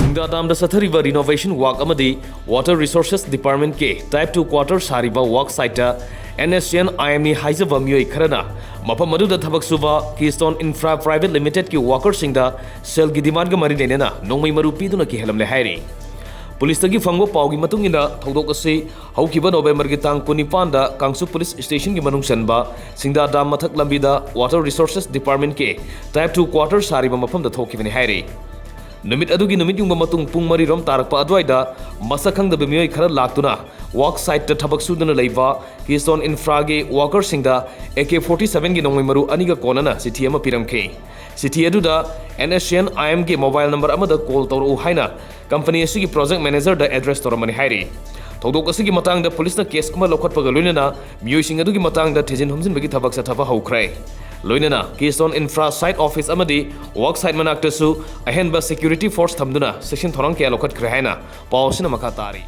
Singdadam Sathariva Renovation Work Amadi, Water Resources Department K, Type 2 Quarter Sariba Work Site, NSCN-IM Haizava Mui Karana, Mapamadu the Tabaksuva, Keystone Infra Private Limited Ki Walker Singda, Sel Gidimarga Marinena, Nomi Marupiduna Kihallamle Hari. Police tagi fangwa pau gi matung ina thodok ase haukiba November gi tang 25 da Kangsu Police Station gi manung sanba Singdadam mathak lambi da Water Resources Department K Type 2 Quarter Sariba mafam da thokibani hairi. Numit adugi numit yung matung pung mari rom tarakpa adwaida masakhang da bimiyoy khara laktuna work site ta thabak sudana leiba Keystone Infra gi worker singda AK-47 gi nongmai maru aniga konana city ama piramke city aduda NSCN-IM gi mobile number amada call toru haina company asigi project manager da address toramani hairi thodok asigi matang da police na case ama lokhatpaga loinana miyoy sing adugi matang da thejin humjin bagi thabak sa thaba haukhrai loinana Keystone Infra site office amadi work site manaktasu ahenba security force thamduna section thorang ke lokhat khre haina pawsina makha tari